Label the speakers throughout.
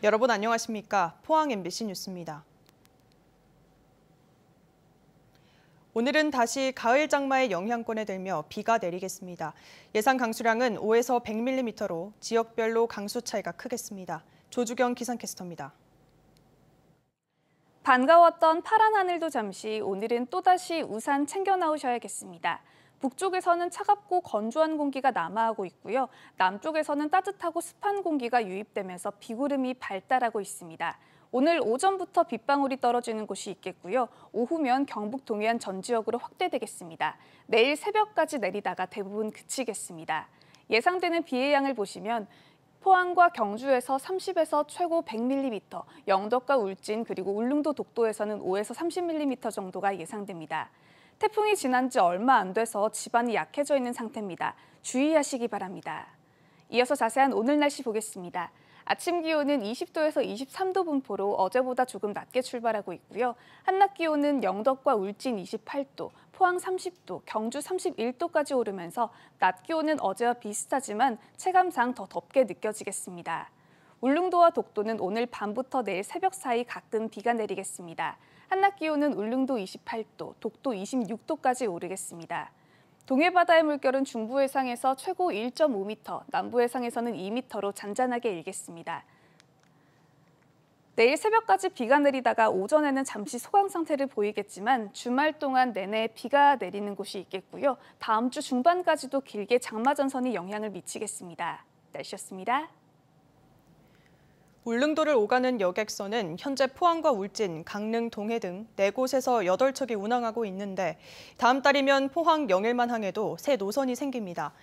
Speaker 1: 여러분 안녕하십니까? 포항 MBC 뉴스입니다. 오늘은 다시 가을 장마의 영향권에 들며 비가 내리겠습니다. 예상 강수량은 5에서 100mm로 지역별로 강수 차이가 크겠습니다. 조주경 기상캐스터입니다.
Speaker 2: 반가웠던 파란 하늘도 잠시 오늘은 또다시 우산 챙겨 나오셔야겠습니다. 북쪽에서는 차갑고 건조한 공기가 남하하고 있고요. 남쪽에서는 따뜻하고 습한 공기가 유입되면서 비구름이 발달하고 있습니다. 오늘 오전부터 빗방울이 떨어지는 곳이 있겠고요. 오후면 경북 동해안 전 지역으로 확대되겠습니다. 내일 새벽까지 내리다가 대부분 그치겠습니다. 예상되는 비의 양을 보시면 포항과 경주에서 30에서 최고 100mm, 영덕과 울진 그리고 울릉도 독도에서는 5에서 30mm 정도가 예상됩니다. 태풍이 지난 지 얼마 안 돼서 지반이 약해져 있는 상태입니다. 주의하시기 바랍니다. 이어서 자세한 오늘 날씨 보겠습니다. 아침 기온은 20도에서 23도 분포로 어제보다 조금 낮게 출발하고 있고요. 한낮 기온은 영덕과 울진 28도, 포항 30도, 경주 31도까지 오르면서 낮 기온은 어제와 비슷하지만 체감상 더 덥게 느껴지겠습니다. 울릉도와 독도는 오늘 밤부터 내일 새벽 사이 가끔 비가 내리겠습니다. 한낮 기온은 울릉도 28도, 독도 26도까지 오르겠습니다. 동해 바다의 물결은 중부 해상에서 최고 1.5m, 남부 해상에서는 2m로 잔잔하게 일겠습니다. 내일 새벽까지 비가 내리다가 오전에는 잠시 소강 상태를 보이겠지만 주말 동안 내내 비가 내리는 곳이 있겠고요. 다음 주 중반까지도 길게 장마 전선이 영향을 미치겠습니다. 날씨였습니다.
Speaker 1: 울릉도를 오가는 여객선은 현재 포항과 울진, 강릉, 동해 등 4곳에서 8척이 운항하고 있는데 다음 달이면 포항 영일만항에도 새 노선이 생깁니다.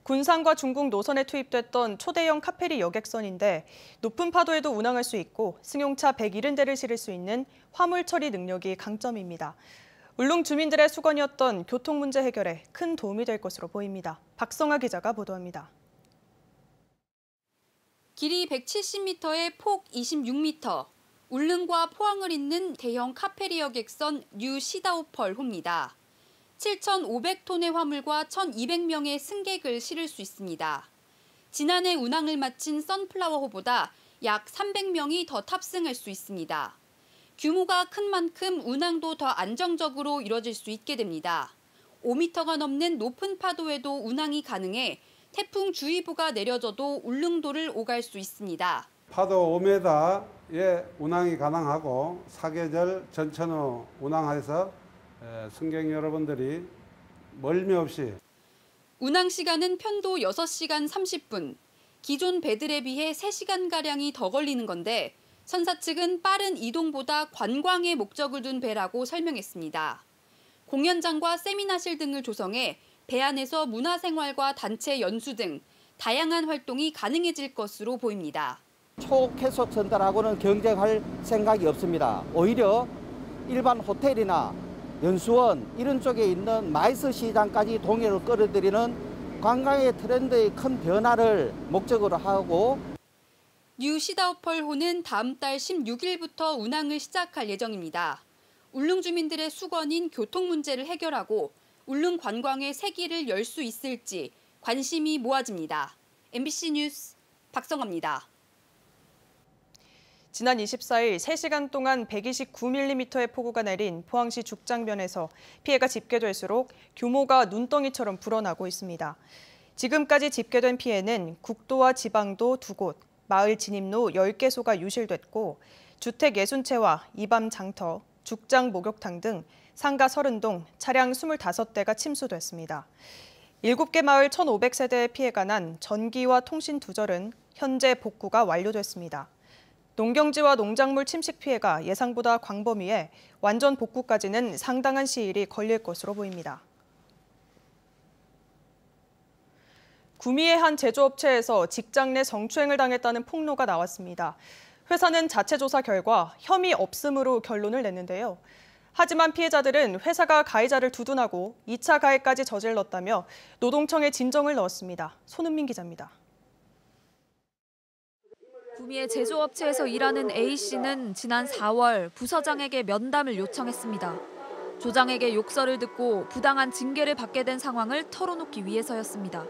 Speaker 1: 군산과 중국 노선에 투입됐던 초대형 카페리 여객선인데 높은 파도에도 운항할 수 있고 승용차 170대를 실을 수 있는 화물 처리 능력이 강점입니다. 울릉 주민들의 수건이었던 교통 문제 해결에 큰 도움이 될 것으로 보입니다. 박성아 기자가 보도합니다.
Speaker 3: 길이 170m에 폭 26m, 울릉과 포항을 잇는 대형 카페리 여객선 뉴 시다오펄호입니다. 7,500톤의 화물과 1,200명의 승객을 실을 수 있습니다. 지난해 운항을 마친 선플라워호보다 약 300명이 더 탑승할 수 있습니다. 규모가 큰 만큼 운항도 더 안정적으로 이뤄질 수 있게 됩니다. 5m가 넘는 높은 파도에도 운항이 가능해 태풍주의보가 내려져도 울릉도를 오갈 수 있습니다.
Speaker 4: 파도 5m에 운항이 가능하고 사계절 전천후 운항해서 승객 여러분들이 멀미 없이
Speaker 3: 운항 시간은 편도 6시간 30분, 기존 배들에 비해 3시간가량이 더 걸리는 건데 선사 측은 빠른 이동보다 관광에 목적을 둔 배라고 설명했습니다. 공연장과 세미나실 등을 조성해 배 안에서 문화생활과 단체 연수 등 다양한 활동이 가능해질 것으로 보입니다.
Speaker 5: 초쾌속선들하고는 경쟁할 생각이 없습니다. 오히려 일반 호텔이나 연수원 이런 쪽에 있는 마이스 시장까지 동해를 끌어들이는 관광의 트렌드의 큰 변화를 목적으로 하고
Speaker 3: 뉴 시다오펄호는 다음 달 16일부터 운항을 시작할 예정입니다. 울릉 주민들의 수건인 교통 문제를 해결하고 울릉 관광의 새 길을 열 수 있을지 관심이 모아집니다. MBC 뉴스 박성아입니다.
Speaker 1: 지난 24일 3시간 동안 129mm의 폭우가 내린 포항시 죽장면에서 피해가 집계될수록 규모가 눈덩이처럼 불어나고 있습니다. 지금까지 집계된 피해는 국도와 지방도 2곳, 마을 진입로 10개소가 유실됐고 주택 60채와 이밤 장터, 죽장 목욕탕 등 상가 30동, 차량 25대가 침수됐습니다. 7개 마을 1,500세대의 피해가 난 전기와 통신 두절은 현재 복구가 완료됐습니다. 농경지와 농작물 침식 피해가 예상보다 광범위해 완전 복구까지는 상당한 시일이 걸릴 것으로 보입니다. 구미의 한 제조업체에서 직장 내 성추행을 당했다는 폭로가 나왔습니다. 회사는 자체 조사 결과 혐의 없음으로 결론을 냈는데요. 하지만 피해자들은 회사가 가해자를 두둔하고 2차 가해까지 저질렀다며 노동청에 진정을 넣었습니다. 손은민 기자입니다.
Speaker 6: 구미의 제조업체에서 일하는 A씨는 지난 4월 부서장에게 면담을 요청했습니다. 조장에게 욕설을 듣고 부당한 징계를 받게 된 상황을 털어놓기 위해서였습니다.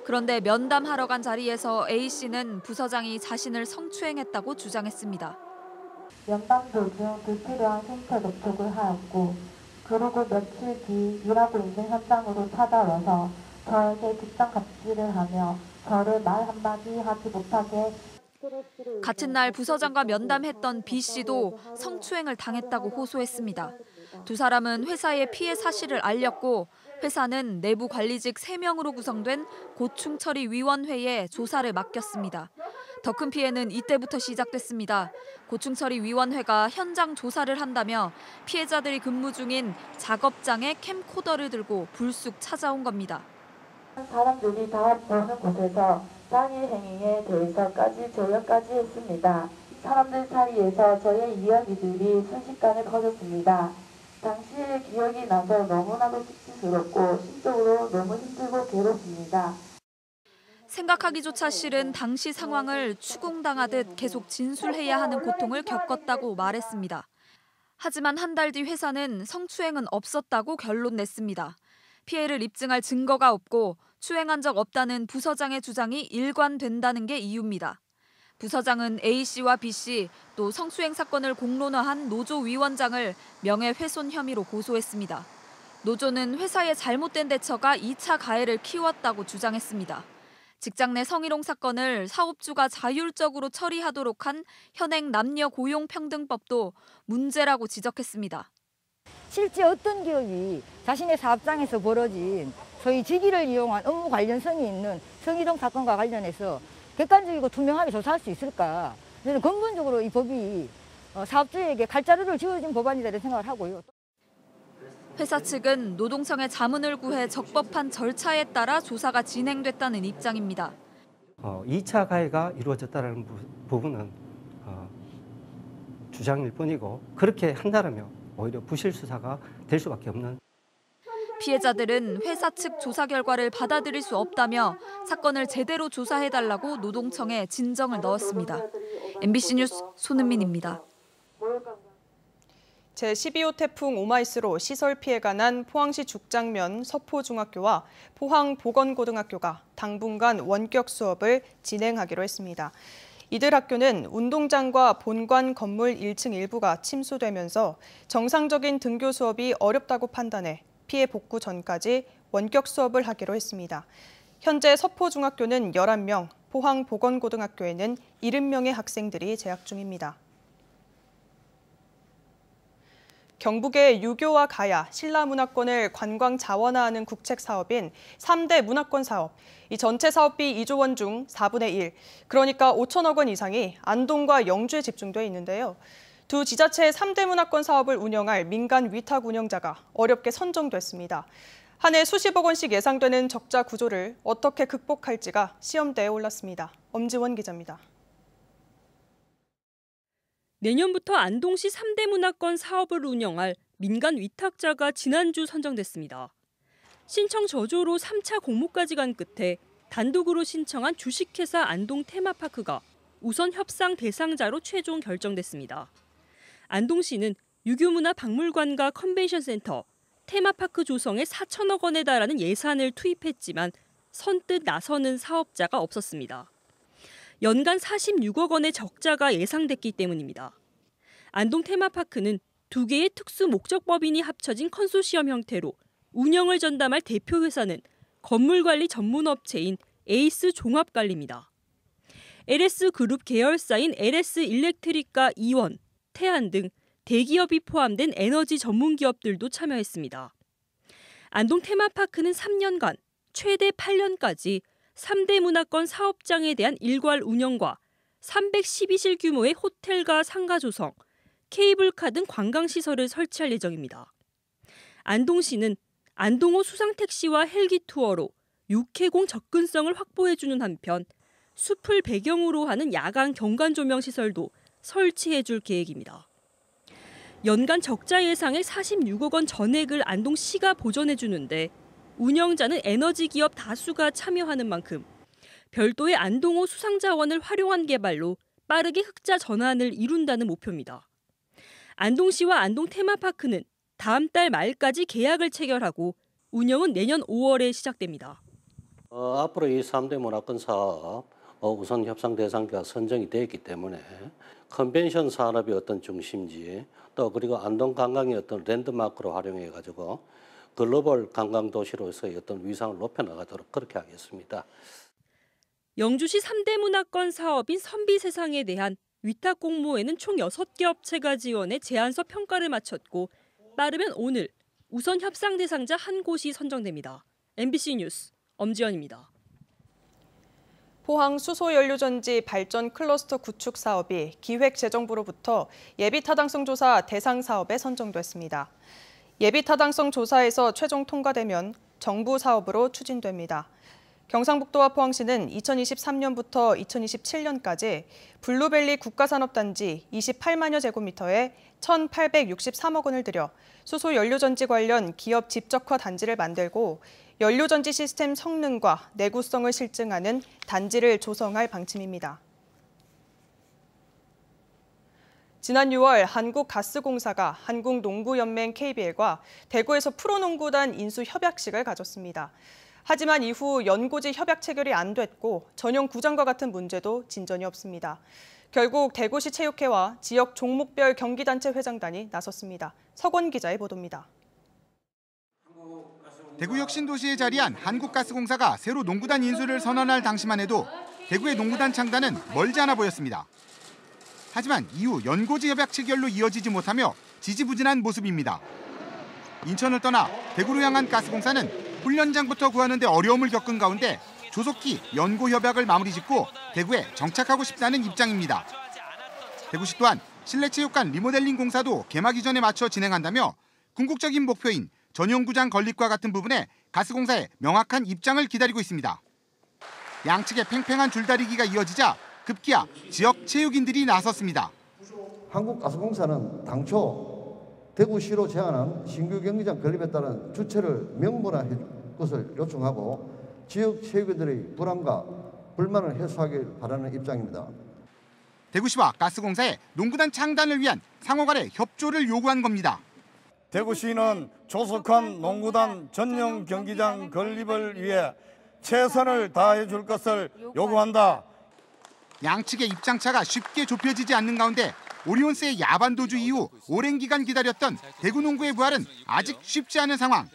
Speaker 6: 그런데 면담하러 간 자리에서 A씨는 부서장이 자신을 성추행했다고 주장했습니다.
Speaker 7: 면담 도중 불필요한 신체 접촉을 하였고 그리고 며칠 뒤 일하고 있는 현장으로 찾아와서 저에게 직장 갑질을 하며 저를 말 한마디 하지 못하게
Speaker 6: 같은 날 부서장과 면담했던 B씨도 성추행을 당했다고 호소했습니다. 두 사람은 회사에 피해 사실을 알렸고 회사는 내부 관리직 3명으로 구성된 고충처리위원회에 조사를 맡겼습니다. 더 큰 피해는 이때부터 시작됐습니다. 고충처리위원회가 현장 조사를 한다며 피해자들이 근무 중인 작업장에 캠코더를 들고 불쑥 찾아온 겁니다.
Speaker 7: 사람들이 다 보는 곳에서 장애 행위에 대해서까지 조력까지 했습니다. 사람들 사이에서 저의 이야기들이 순식간에 퍼졌습니다. 당시의 기억이 나서 너무나도 수치스럽고 심적으로 너무 힘들고 괴롭습니다.
Speaker 6: 생각하기조차 싫은 당시 상황을 추궁당하듯 계속 진술해야 하는 고통을 겪었다고 말했습니다. 하지만 한 달 뒤 회사는 성추행은 없었다고 결론 냈습니다. 피해를 입증할 증거가 없고 추행한 적 없다는 부서장의 주장이 일관된다는 게 이유입니다. 부서장은 A씨와 B씨 또 성추행 사건을 공론화한 노조 위원장을 명예훼손 혐의로 고소했습니다. 노조는 회사의 잘못된 대처가 2차 가해를 키웠다고 주장했습니다. 직장 내 성희롱 사건을 사업주가 자율적으로 처리하도록 한 현행 남녀 고용평등법도 문제라고 지적했습니다.
Speaker 8: 실제 어떤 기업이 자신의 사업장에서 벌어진 소위 직위를 이용한 업무 관련성이 있는 성희롱 사건과 관련해서 객관적이고 투명하게 조사할 수 있을까? 저는 근본적으로 이 법이 사업주에게 칼자루를 쥐어준 법안이다 이런 생각을 하고요.
Speaker 6: 회사 측은 노동청에 자문을 구해 적법한 절차에 따라 조사가 진행됐다는 입장입니다.
Speaker 9: 2차 가해가 이루어졌다는 부분은 주장일 뿐이고 그렇게 한다면 오히려 부실 수사가 될 수밖에 없는.
Speaker 6: 피해자들은 회사 측 조사 결과를 받아들일 수 없다며 사건을 제대로 조사해달라고 노동청에 진정을 넣었습니다. MBC 뉴스 손은민입니다.
Speaker 1: 제12호 태풍 오마이스로 시설 피해가 난 포항시 죽장면 서포중학교와 포항보건고등학교가 당분간 원격 수업을 진행하기로 했습니다. 이들 학교는 운동장과 본관 건물 1층 일부가 침수되면서 정상적인 등교 수업이 어렵다고 판단해 피해 복구 전까지 원격 수업을 하기로 했습니다. 현재 서포중학교는 11명, 포항보건고등학교에는 70명의 학생들이 재학 중입니다. 경북의 유교와 가야, 신라문화권을 관광 자원화하는 국책 사업인 3대 문화권 사업. 이 전체 사업비 2조 원 중 4분의 1, 그러니까 5천억 원 이상이 안동과 영주에 집중돼 있는데요. 두 지자체의 3대 문화권 사업을 운영할 민간 위탁 운영자가 어렵게 선정됐습니다. 한 해 수십억 원씩 예상되는 적자 구조를 어떻게 극복할지가 시험대에 올랐습니다. 엄지원 기자입니다.
Speaker 10: 내년부터 안동시 3대 문화권 사업을 운영할 민간 위탁자가 지난주 선정됐습니다. 신청 저조로 3차 공모까지 간 끝에 단독으로 신청한 주식회사 안동 테마파크가 우선 협상 대상자로 최종 결정됐습니다. 안동시는 유교문화박물관과 컨벤션센터, 테마파크 조성에 4천억 원에 달하는 예산을 투입했지만 선뜻 나서는 사업자가 없었습니다. 연간 46억 원의 적자가 예상됐기 때문입니다. 안동 테마파크는 2개의 특수 목적법인이 합쳐진 컨소시엄 형태로 운영을 전담할 대표 회사는 건물관리 전문업체인 에이스 종합관리입니다. LS그룹 계열사인 LS일렉트릭과 이원, 태안 등 대기업이 포함된 에너지 전문 기업들도 참여했습니다. 안동 테마파크는 3년간 최대 8년까지 3대 문화권 사업장에 대한 일괄 운영과 312실 규모의 호텔과 상가 조성, 케이블카 등 관광시설을 설치할 예정입니다. 안동시는 안동호 수상택시와 헬기 투어로 육해공 접근성을 확보해주는 한편 숲을 배경으로 하는 야간 경관 조명 시설도 설치해줄 계획입니다. 연간 적자 예상의 46억 원 전액을 안동시가 보전해주는데 운영자는 에너지 기업 다수가 참여하는 만큼 별도의 안동호 수상자원을 활용한 개발로 빠르게 흑자 전환을 이룬다는 목표입니다. 안동시와 안동 테마파크는 다음 달 말까지 계약을 체결하고 운영은 내년 5월에 시작됩니다.
Speaker 11: 앞으로 이 3대 문화권 사업 우선 협상 대상자가 선정이 되었기 때문에 컨벤션 산업의 어떤 중심지 또 그리고 안동 관광의 어떤 랜드마크로 활용해 가지고 글로벌 관광 도시로서의 어떤 위상을 높여 나가도록 그렇게 하겠습니다.
Speaker 10: 영주시 3대 문화권 사업인 선비세상에 대한 위탁 공모에는 총 6개 업체가 지원해 제안서 평가를 마쳤고 빠르면 오늘 우선 협상 대상자 한 곳이 선정됩니다. MBC 뉴스 엄지연입니다.
Speaker 1: 포항 수소연료전지 발전 클러스터 구축 사업이 기획재정부로부터 예비타당성 조사 대상 사업에 선정됐습니다. 예비타당성 조사에서 최종 통과되면 정부 사업으로 추진됩니다. 경상북도와 포항시는 2023년부터 2027년까지 블루밸리 국가산업단지 28만여 제곱미터에 1,863억 원을 들여 수소연료전지 관련 기업 집적화 단지를 만들고 연료전지 시스템 성능과 내구성을 실증하는 단지를 조성할 방침입니다. 지난 6월 한국가스공사가 한국농구연맹 KBL과 대구에서 프로농구단 인수 협약식을 가졌습니다. 하지만 이후 연고지 협약 체결이 안 됐고 전용 구장과 같은 문제도 진전이 없습니다. 결국 대구시 체육회와 지역 종목별 경기단체 회장단이 나섰습니다. 석원 기자의 보도입니다.
Speaker 12: 대구역 신도시에 자리한 한국가스공사가 새로 농구단 인수를 선언할 당시만 해도 대구의 농구단 창단은 멀지 않아 보였습니다. 하지만 이후 연고지 협약 체결로 이어지지 못하며 지지부진한 모습입니다. 인천을 떠나 대구로 향한 가스공사는 훈련장부터 구하는 데 어려움을 겪은 가운데 조속히 연고 협약을 마무리 짓고 대구에 정착하고 싶다는 입장입니다. 대구시 또한 실내체육관 리모델링 공사도 개막 이전에 맞춰 진행한다며 궁극적인 목표인 전용구장 건립과 같은 부분에 가스공사의 명확한 입장을 기다리고 있습니다. 양측의 팽팽한 줄다리기가 이어지자 급기야 지역 체육인들이 나섰습니다.
Speaker 13: 한국가스공사는 당초 대구시로 제안한 신규 경기장 건립에 따른 주체를 명문화해 줄 것을 요청하고 지역 체육인들의 불안과 불만을 해소하길 바라는 입장입니다.
Speaker 12: 대구시와 가스공사의 농구단 창단을 위한 상호 간의 협조를 요구한 겁니다.
Speaker 14: 대구시는 조속한 농구단 전용 경기장 건립을 위해 최선을 다해 줄 것을 요구한다.
Speaker 12: 양측의 입장차가 쉽게 좁혀지지 않는 가운데 오리온스의 야반도주 이후 오랜 기간 기다렸던 대구 농구의 부활은 아직 쉽지 않은 상황.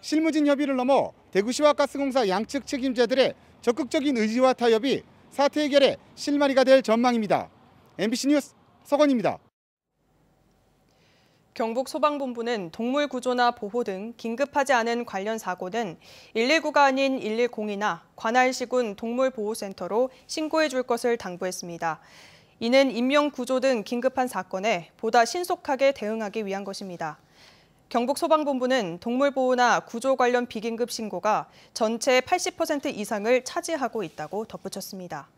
Speaker 12: 실무진 협의를 넘어 대구시와 가스공사 양측 책임자들의 적극적인 의지와 타협이 사태 해결의 실마리가 될 전망입니다. MBC 뉴스 석원입니다.
Speaker 1: 경북소방본부는 동물 구조나 보호 등 긴급하지 않은 관련 사고는 119가 아닌 110이나 관할시군 동물보호센터로 신고해 줄 것을 당부했습니다. 이는 인명구조 등 긴급한 사건에 보다 신속하게 대응하기 위한 것입니다. 경북소방본부는 동물보호나 구조 관련 비긴급 신고가 전체의 80% 이상을 차지하고 있다고 덧붙였습니다.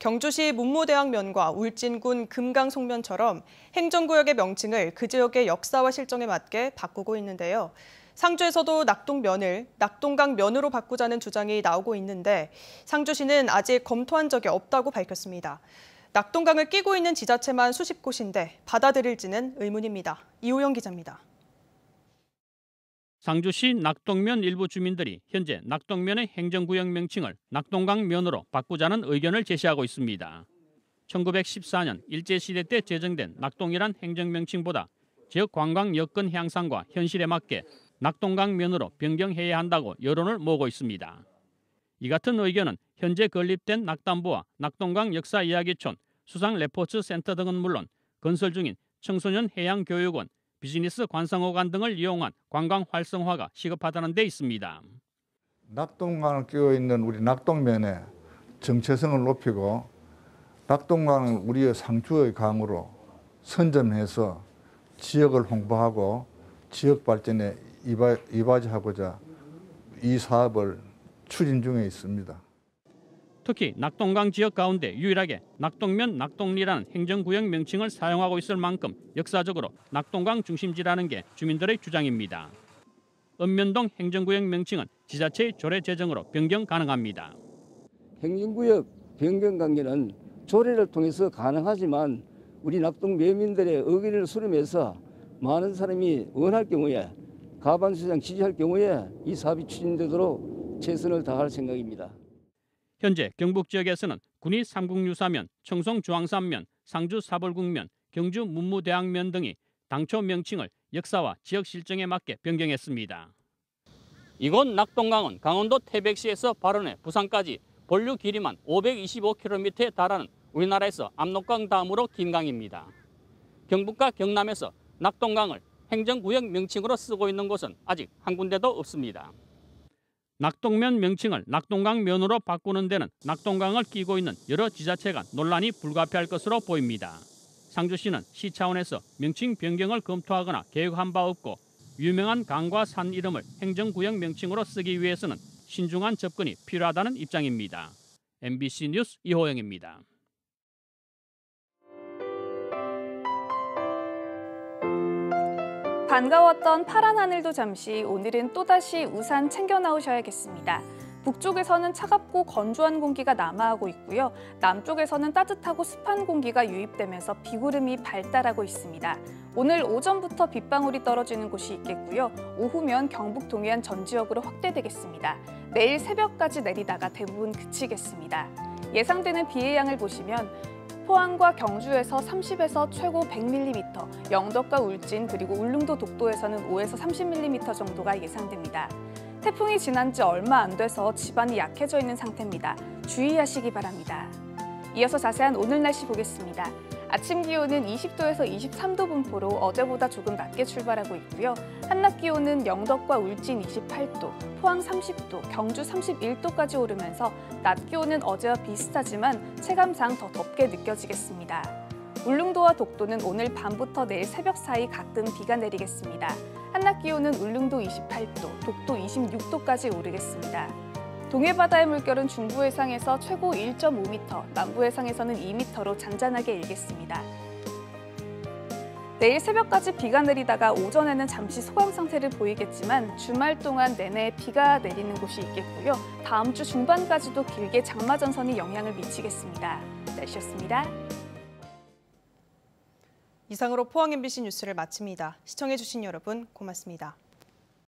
Speaker 1: 경주시 문무대왕면과 울진군 금강송면처럼 행정구역의 명칭을 그 지역의 역사와 실정에 맞게 바꾸고 있는데요. 상주에서도 낙동면을 낙동강면으로 바꾸자는 주장이 나오고 있는데 상주시는 아직 검토한 적이 없다고 밝혔습니다. 낙동강을 끼고 있는 지자체만 수십 곳인데 받아들일지는 의문입니다. 이호영 기자입니다.
Speaker 15: 상주시 낙동면 일부 주민들이 현재 낙동면의 행정구역 명칭을 낙동강면으로 바꾸자는 의견을 제시하고 있습니다. 1914년 일제시대 때 제정된 낙동이란 행정명칭보다 지역 관광 여건 향상과 현실에 맞게 낙동강면으로 변경해야 한다고 여론을 모으고 있습니다. 이 같은 의견은 현재 건립된 낙담부와 낙동강 역사이야기촌, 수상레포츠 센터 등은 물론 건설 중인 청소년 해양교육원, 비즈니스 관상호관 등을 이용한 관광 활성화가 시급하다는 데 있습니다.
Speaker 16: 낙동강을 끼고 있는 우리 낙동면의 정체성을 높이고 낙동강을 우리의 상주의 강으로 선점해서 지역을 홍보하고 지역 발전에 이바지하고자 이 사업을 추진 중에 있습니다.
Speaker 15: 특히 낙동강 지역 가운데 유일하게 낙동면 낙동리라는 행정구역 명칭을 사용하고 있을 만큼 역사적으로 낙동강 중심지라는 게 주민들의 주장입니다. 읍면동 행정구역 명칭은 지자체의 조례 제정으로 변경 가능합니다.
Speaker 17: 행정구역 변경 관계는 조례를 통해서 가능하지만 우리 낙동 매민들의 의견을 수렴해서 많은 사람이 원할 경우에 과반수 이상 지지할 경우에 이 사업이 추진되도록 최선을 다할 생각입니다.
Speaker 15: 현재 경북 지역에서는 군위 삼국유사면, 청송 주황산면, 상주 사벌국면, 경주 문무대학면 등이 당초 명칭을 역사와 지역 실정에 맞게 변경했습니다. 이곳 낙동강은 강원도 태백시에서 발원해 부산까지 본류 길이만 525km에 달하는 우리나라에서 압록강 다음으로 긴 강입니다. 경북과 경남에서 낙동강을 행정구역 명칭으로 쓰고 있는 곳은 아직 한 군데도 없습니다. 낙동면 명칭을 낙동강면으로 바꾸는 데는 낙동강을 끼고 있는 여러 지자체가 논란이 불가피할 것으로 보입니다. 상주시는 시 차원에서 명칭 변경을 검토하거나 계획한 바 없고 유명한 강과 산 이름을 행정구역 명칭으로 쓰기 위해서는 신중한 접근이 필요하다는 입장입니다. MBC 뉴스 이호영입니다.
Speaker 2: 반가웠던 파란 하늘도 잠시 오늘은 또다시 우산 챙겨 나오셔야겠습니다. 북쪽에서는 차갑고 건조한 공기가 남하하고 있고요. 남쪽에서는 따뜻하고 습한 공기가 유입되면서 비구름이 발달하고 있습니다. 오늘 오전부터 빗방울이 떨어지는 곳이 있겠고요. 오후면 경북 동해안 전 지역으로 확대되겠습니다. 내일 새벽까지 내리다가 대부분 그치겠습니다. 예상되는 비의 양을 보시면 포항과 경주에서 30에서 최고 100mm, 영덕과 울진 그리고 울릉도 독도에서는 5에서 30mm 정도가 예상됩니다. 태풍이 지난 지 얼마 안 돼서 지반이 약해져 있는 상태입니다. 주의하시기 바랍니다. 이어서 자세한 오늘 날씨 보겠습니다. 아침 기온은 20도에서 23도 분포로 어제보다 조금 낮게 출발하고 있고요. 한낮 기온은 영덕과 울진 28도, 포항 30도, 경주 31도까지 오르면서 낮 기온은 어제와 비슷하지만 체감상 더 덥게 느껴지겠습니다. 울릉도와 독도는 오늘 밤부터 내일 새벽 사이 가끔 비가 내리겠습니다. 한낮 기온은 울릉도 28도, 독도 26도까지 오르겠습니다. 동해바다의 물결은 중부 해상에서 최고 1.5m, 남부 해상에서는 2m로 잔잔하게 일겠습니다. 내일 새벽까지 비가 내리다가 오전에는 잠시 소강 상태를 보이겠지만 주말 동안 내내 비가 내리는 곳이 있겠고요. 다음 주 중반까지도 길게 장마 전선이 영향을 미치겠습니다. 날씨였습니다.
Speaker 1: 이상으로 포항 MBC 뉴스를 마칩니다. 시청해주신 여러분 고맙습니다.